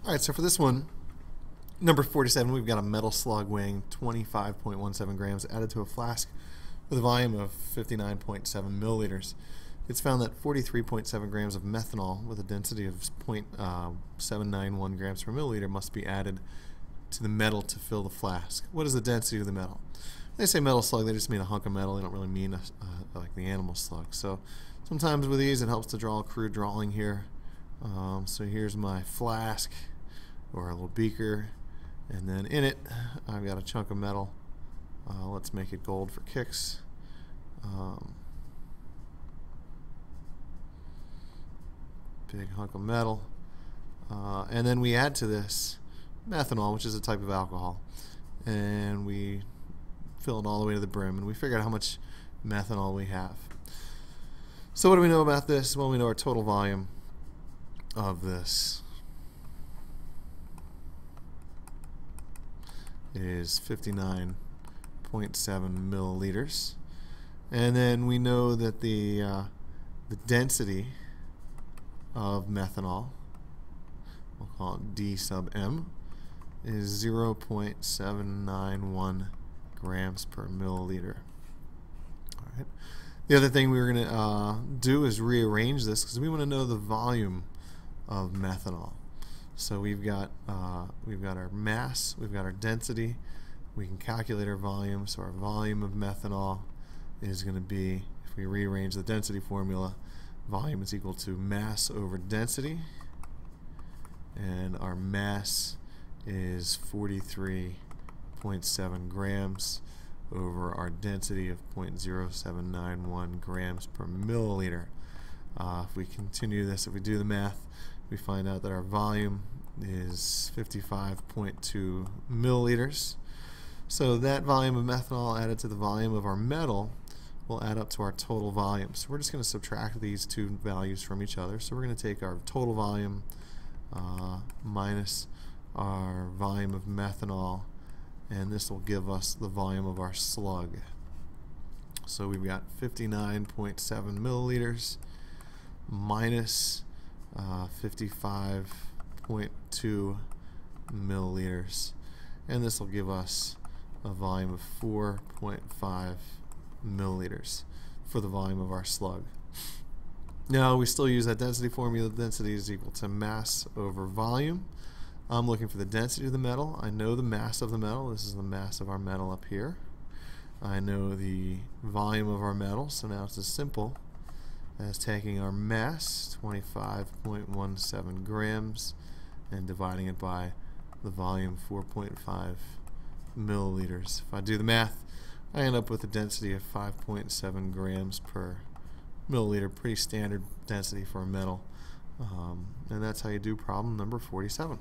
All right, so for this one, number 47, we've got a metal slug weighing 25.17 grams added to a flask with a volume of 59.7 milliliters. It's found that 43.7 grams of methanol with a density of 0.791 grams per milliliter must be added to the metal to fill the flask. What is the density of the metal? When they say metal slug, they just mean a hunk of metal. They don't really mean like the animal slug. So sometimes with these, it helps to draw a crude drawing here. So here's my flask or a little beaker, and then in it I've got a chunk of metal. Let's make it gold for kicks. Big hunk of metal, and then we add to this methanol, which is a type of alcohol, and we fill it all the way to the brim, and we figure out how much methanol we have. So what do we know about this? Well, we know our total volume of this is 59.7 milliliters, and then we know that the density of methanol, we'll call it D sub M, is 0.791 grams per milliliter. All right. The other thing we were going to do is rearrange this because we want to know the volume of methanol. So we've got our mass, we've got our density, we can calculate our volume. So our volume of methanol is going to be, if we rearrange the density formula, volume is equal to mass over density, and our mass is 43.7 grams over our density of 0.0791 grams per milliliter. If we continue this, if we do the math, we find out that our volume is 55.2 milliliters. So that volume of methanol added to the volume of our metal will add up to our total volume. So we're just going to subtract these two values from each other. So we're going to take our total volume minus our volume of methanol, and this will give us the volume of our slug. So we've got 59.7 milliliters minus 55.2 milliliters, and this will give us a volume of 4.5 milliliters for the volume of our slug. Now we still use that density formula. Density is equal to mass over volume. I'm looking for the density of the metal. I know the mass of the metal. This is the mass of our metal up here. I know the volume of our metal, so now it's as simple as taking our mass, 25.17 grams, and dividing it by the volume, 4.5 milliliters. If I do the math, I end up with a density of 5.7 grams per milliliter, pretty standard density for a metal. And that's how you do problem number 47.